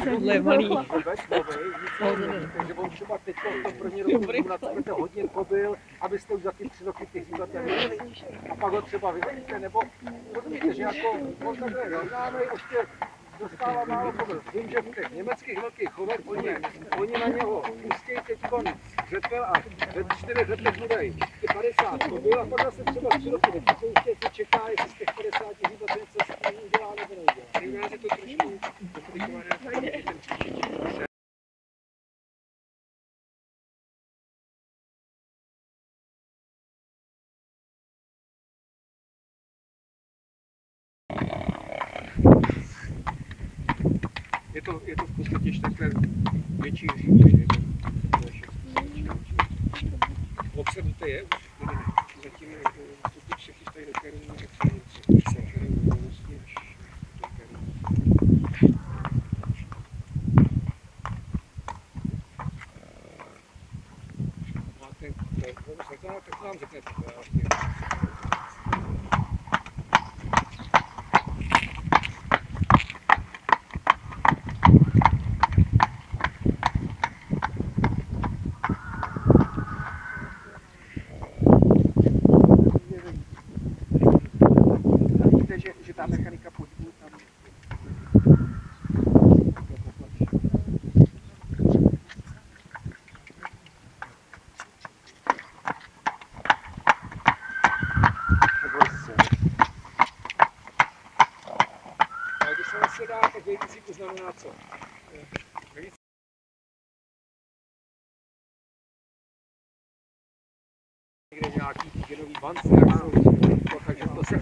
Tohle je malý. Takže on třeba teď v tom první roku budete hodně pobyl, abyste už za ty 3 roky ty hýbat neměli. A pak ho třeba vyhodíte, nebo rozumíte, že jako on takhle roznáme, ještě dostává málo pobyl. Vím, že v těch německých velkých chovech oni na něho pustějí teď řepel a ve 4 letech mu dají 50 pobyl a pak zase třeba 3 roky nepřipouště, co čeká, jestli z těch 50 hýbat něco s tím udělá nebo neudělá. U nás je to trošku komplikované, ten příští. Je to v podstatě čtvrté větší řízení. Obsadíte je už? Zatím pokud se chystají do Peru, tak se vlastně až do Peru. Máte, tak nám řeknete. Že ta mechanika pohybu tam... A když se nesedá, tak vejtící znamená co? Někde nějaký genový bance, takže to se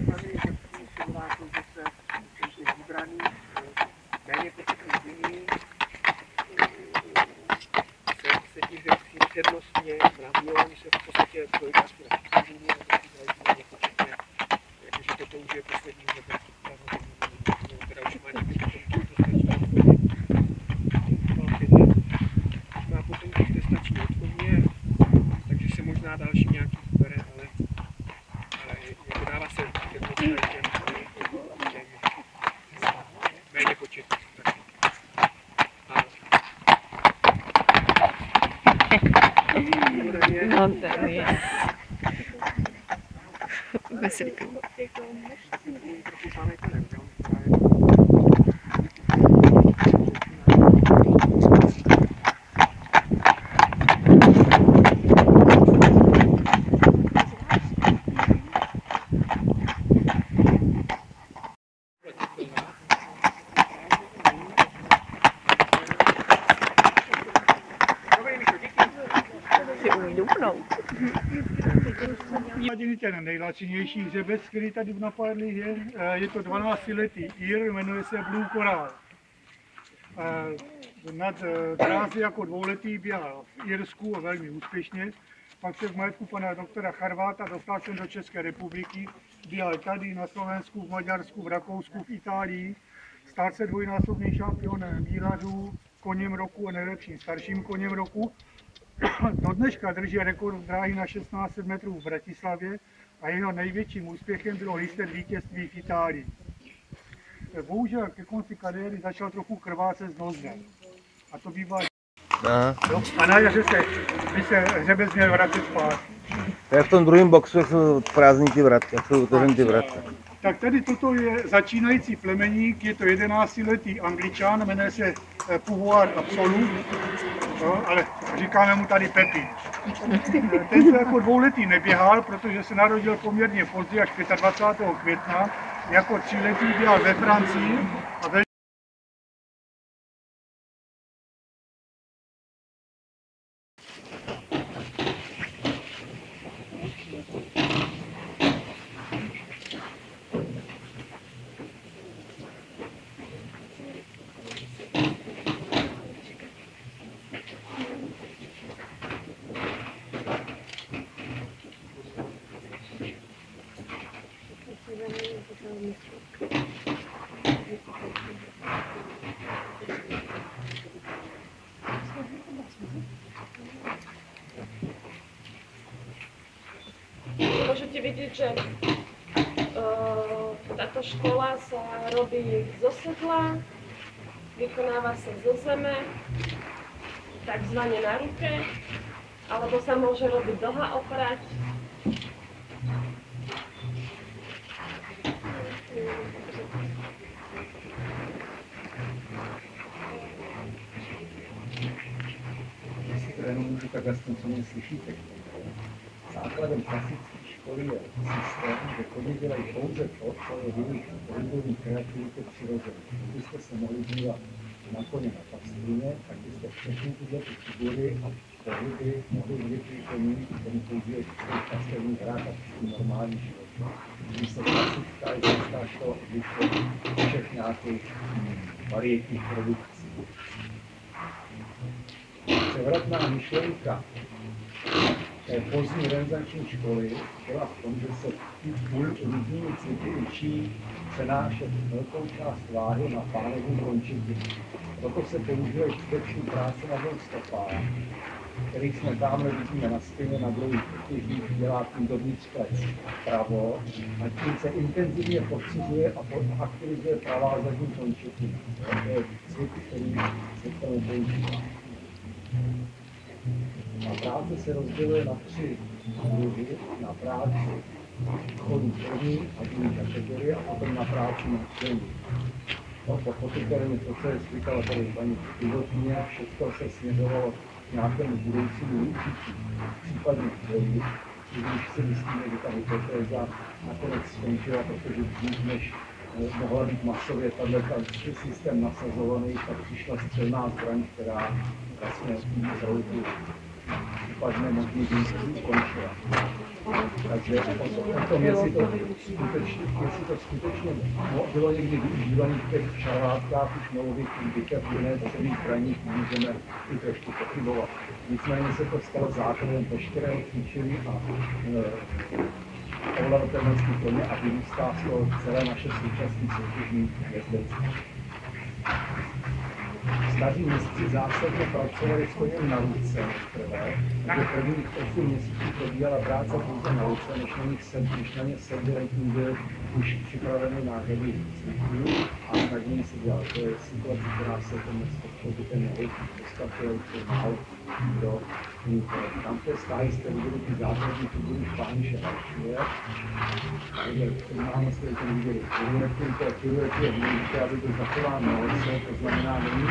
vybraný, méně početný jiný, se tím, že přednostně mraví, oni se v podstatě dojkářky na všichni a taky hrají nepočetně, jakože toto už je poslední hřeben, teda už má někdy potom to stačí odpověď. Má potom už testační odpověď, takže se možná další nějaký vybere, ale jako dává se přednostně méně početný. No ten je. Veselý. Ten nejlacinější hřebec, který tady v Napadli je to 12letý ír, jmenuje se Blue Coral. Nad drázy jako 2letý běhal v Irsku a velmi úspěšně. Pak se v majetku pana doktora Charváta dostal jsem do České republiky. Běhal tady na Slovensku, v Maďarsku, v Rakousku, v Itálii. Stal se dvojnásobným šampionem výlařů, koněm roku a nejlepším starším koněm roku. Do dneška drží rekord dráhy na 1600 metrů v Bratislavě a jeho největším úspěchem bylo jisté vítězství v Itálii. Bohužel ke konci kariéry začal trochu krvácet z nozdem. A to bývá... A na jaře by se hřebec měl vracet zpátky. To je v tom druhém boxu, jak jsou prázdní ty vratky, jak jsou otevřený ty vratky. Tak tady toto je začínající plemeník, je to 11letý Angličan, jmenuje se Pouvoir Absolu, ale říkáme mu tady Pepi. Ten to jako 2letý neběhal, protože se narodil poměrně pozdě, až 25. května, jako 3letý běhal ve Francii a ve môžete vidieť, že táto škola sa robí zo sedla, vykonáva sa zo zeme, takzvané na ruke, alebo sa môže robiť dlhá oprať. Jestli to jenom můžu tak aspoň, co mě slyšíte. Základem klasické školy je systém, že chodí dělají pouze to, co je v jejich pohybový kreativitě přirozené. Kdybyste se mohli dívat na koně na pastvině, tak byste všechny tyhle figury a pohyby mohli vytvořit, který použije v těch pastelních hrách a v normální životě. Když se klasická je klasická škola odlišuje všech nějakých varietních produkcí. Převratná myšlenka té pozdní renesanční školy byla v tom, že se různými cviky učí přenášet velkou část váhy na pánevní končetiny. Proto se používají čtveční práce na dvou stopách, kterých jsme tamhle vidíme na stěně na dlouhých potěžích, dělá tím dovnitř plec pravo a tím se intenzivně podcizuje a aktivizuje pravá zadní končetina. To je cvik, který se k tomu používá. A práce se rozděluje na 3 druhy, na práci chodu první a druhé kategorie a potom na práci na tření. Pochopitelně to, co je říkala tady paní pilotně, všechno se směřovalo k nějakému budoucímu určití, případně boji, když si myslíme, že ta hypotéza nakonec skončila, protože dřív, než mohla být masově tato systém nasazovaný, tak přišla střelná zbraň, která vlastně zautu případné možný výsledky ukončila. Takže o tom, jestli to skutečně bylo někdy využívané v těch šarvátkách už nových bitev, celých zbraních, můžeme i trošku pochybovat. Nicméně se to stalo základem veškerého cvičení a ovladatelnosti koně a vyrůstá z toho celé naše současné soutěžní jezdectví. Staří mistři zásadně pracovali s koněm na ruce nejprve, takže prvních 8 měsíců probíhala práce pouze na ruce, než na ně sedl byl už připravený náhrady cviků a nad ním se dělal. To je situace, která se tomu způsobu ten nevěd dostavil mal do tam v té stáji jste viděli ty základní figury špániše Halšuje. Takže máme se ten viděli. Piruety je důležité, aby byl zachován na oce, to znamená, není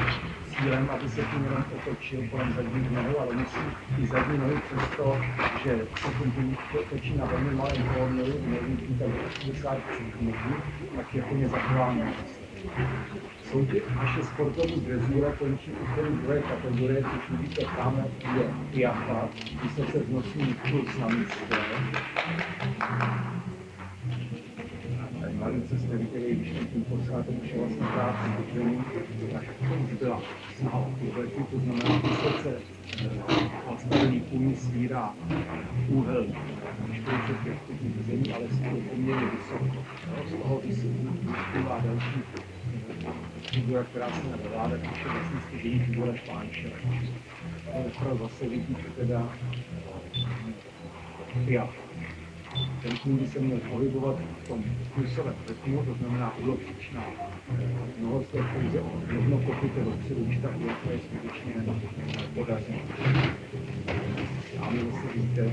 cílem, aby se tím jenom otočil kolem zadních nohou, ale musí i zadní nohy přesto, že se tím točí na velmi malém kolměru, nevím, tak 80 cm, tak je plně zachován na oce. Naše sportovní dresura končí u druhé kategorie, což vidíte tam je piafa, vysoce vznosný kurz na místě. Tady malince jste viděli, když tím posádem už je vlastně práce vytvoření, tak to už byla snaha o kurvetu, to znamená vysoce nastavený kůň svírá úhel 45 stupňů zemí, ale je poměrně vysoko. Z toho vysoká další figura, která se nevládá, když je vlastně stěžení figura Špániše. Pro zase vidíte teda piaf. Ten kůň by se měl pohybovat v tom pulsovém rytmu, to znamená úlopříčná nohost je pouze rovno kopyte dopředu, když ta úlopka je skutečně podařená. Tam zase vidíte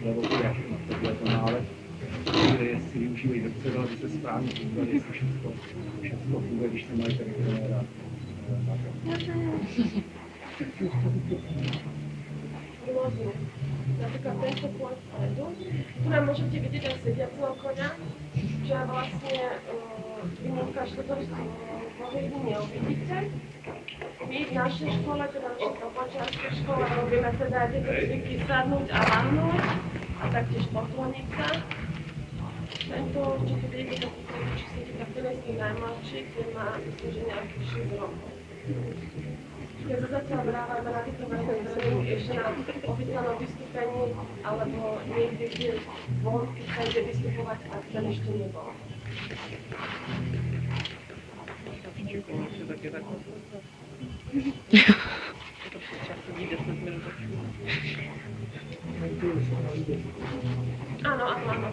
levou piaf na tohle to nálet, kde jestli využívají dopředu, aby se správně podívali, jestli všechno funguje, když nemají tady trenéra na to. Napríklad tento kôň vpredu. Tu nám môžete vidieť aj sediaceho koňa, že vlastne výnimka, že toto pohybu neuvidíte. My v našej škole, teda v Počiarskej škole, robíme teda aj tieto cviky sadnúť a lahnúť a taktiež pokloniť sa. Tento, čo tu vidíte, či sedí takto najmladší, ktorý má, myslím, že nejakých 6 rokov. Keď sa zatiaľ vrávame na týchto tréningy ešte na oficiálnom vystúpení, alebo niekde, kde von, keď sa ide vystupovať, a ten ešte nebol. To často vyjde 10 minút. Ano, ano, ano.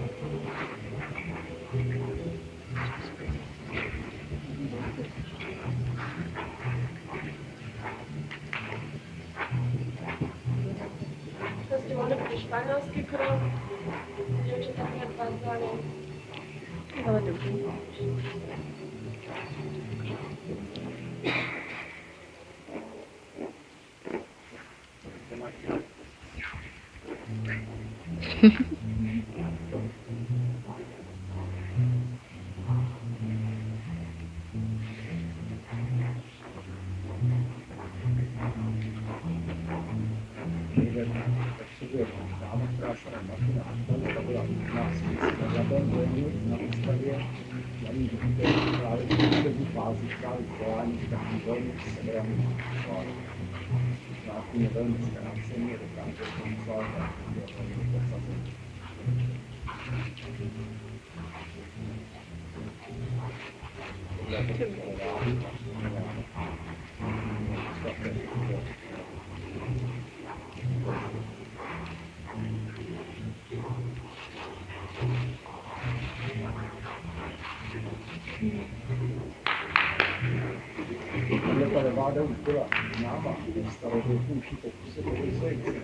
Festival bude španělský krok, děvčata předvázali. Ale dobrý. Tahle ta leváda už byla známá, starověkůjší pokusy pokusy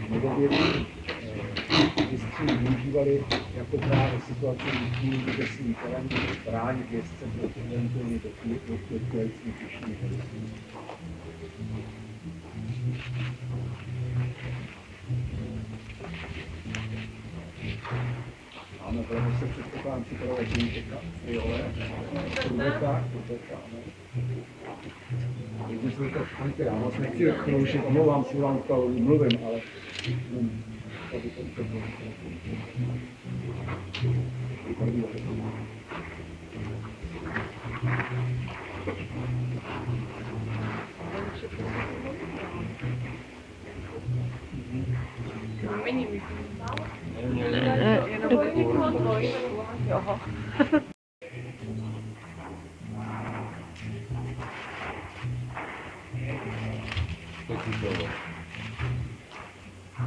novověrní mistři využívali jako právě situace lidí, kde si terén bránit jezdce proti eventuálně dotkvějícím těžším hrozbám. Ano, budeme se předpokládám připravovat žínčeka, fiole, turbeta, ano. Když jsme to španky, já moc nechci kroužit, omlouvám si vám to mluvím, ale tady to bylo.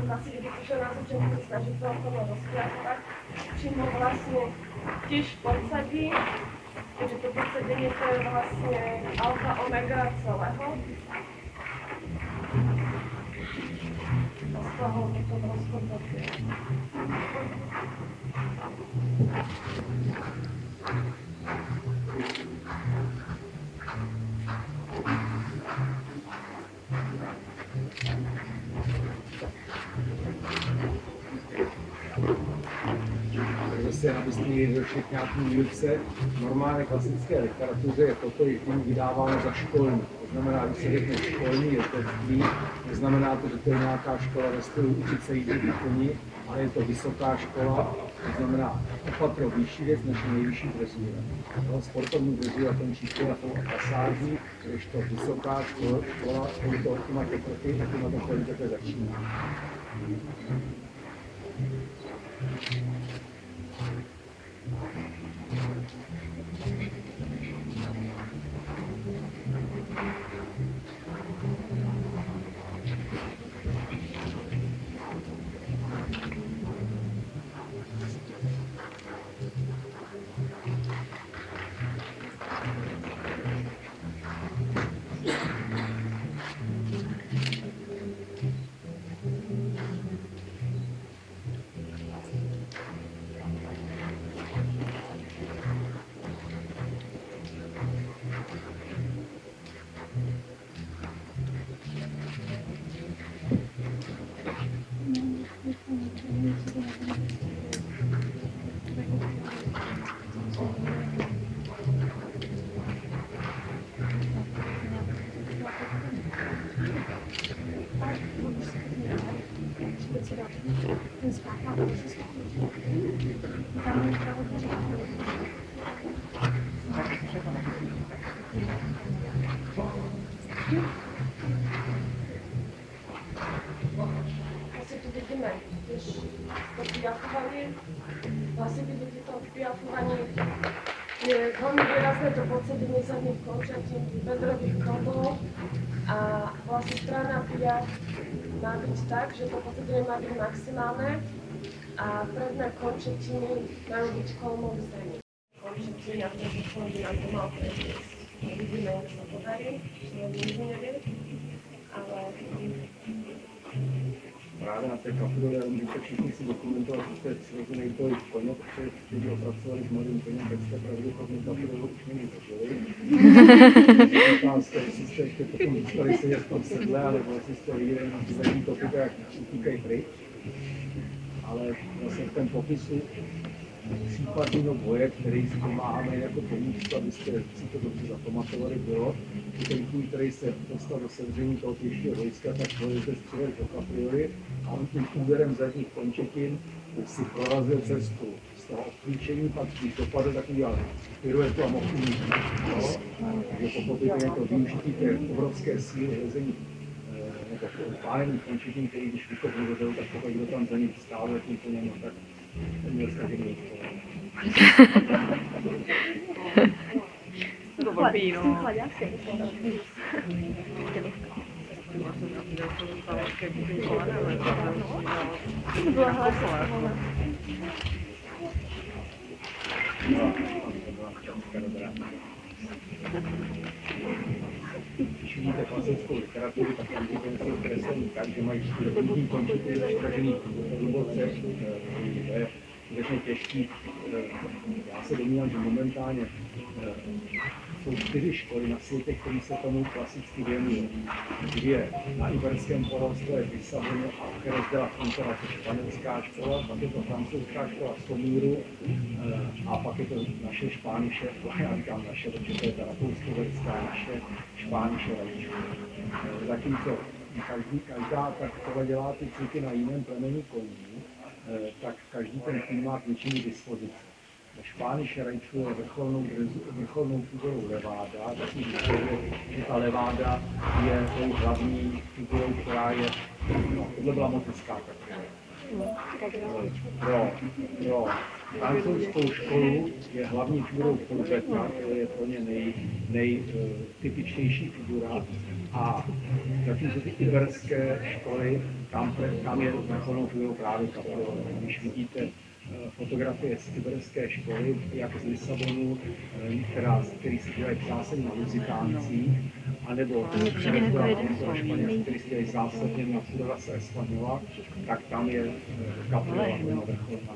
Vlastně, když se na začátku snažit to okolo rozkrákovat, přímo vlastně těž podsadí, takže to podsadění to je vlastně alfa omega celého. A z toho to rozkopatí. Zase, abyste měli došli k nějakým výrobce, normálně klasické literatuře je toto jediný vydáváno za školní. To znamená, když se řekne školní letectví, neznamená to, že to je nějaká škola ve stylu učit se jít na koni, ale je to vysoká škola, to znamená opatro vyšší věc než nejvyšší dresura. Sportovní dresura končí školou a pasáží, když to vysoká škola těma teprvy, těma teprvy začíná. Vlastně tu vidíme, když to piafovali, vlastně ty děti to piafování je veľmi výrazné to pocedenie zadných končatín bedrových klbov a vlastne strana piat má byť tak, že to pocedenie má byť maximálne a predné končetiny majú byť kolmou v zemi. Končetiny a predné kolmy nám to mal predniesť. Vidíme, jak sa podarí, že nikdy nevie, ale Právě na té kapitole, já můžete všichni si dokumentovat, že jste přirozený boj koně, protože kteří opracovali s mladým koněm, tak jste pravděpodobně kapitolu už není zažili. Říkám jste, jestli jste ještě potom zůstali sedět v tom sedle, alebo jestli jste viděli na ty zadní topy, jak utíkají pryč. Ale vlastně v tom popisu případného boje, který si pomáháme jako pomůcku, abyste si to dobře zapamatovali, bylo, že ten kůň, který se dostal do sevření toho pěšího vojska, tak pojezde střelil do kapriory a on tím úderem zadních končetin si prorazil cestu. Z toho obklíčení pak, když dopadl, tak udělal piruetu a mohl umít. Takže pochopitelně to využití té obrovské síly hození nebo pálených končetin, který když vykopnul do dolu, tak pokud kdo tam za ním stál, tím po něm, tak měl stažený To papíro. Když vidíte klasickou literaturu, tak tam jsou kreslení tak, že mají první končetiny zaštražený hluboce. To je skutečně těžký. Já se domnívám, že momentálně jsou 4 školy na světě, které se tomu klasicky věnují. 2 na Iberském poloostrově v Lisaboně a Jerez de la Frontera, to je španělská škola, pak je to francouzská škola v Somíru a pak je to naše Špániše, já říkám naše, protože to je ta rakousko-uherská naše Špániše Rajčů. Zatímco každá takové dělá ty cviky na jiném plemeni koní, tak každý ten tým má k něčemu dispozici. Špániše rajčuje vrcholnou figurou leváda, tak si říká, že ta leváda je tou hlavní figurou, která je, no, tohle byla motická kapitola. Pro francouzskou školu je hlavní figurou Courbeta, to je pro ně nejtypičtější figura. A zatímco ty iberské školy, tam je vrcholnou figurou právě kapitola. Když vidíte fotografie z iberské školy, jak z Lisabonu, který si dělají zásadně na Luzitáncích, anebo Španělské, který si dělají zásadně na Purasa Española, tak tam je kapitola vrcholná.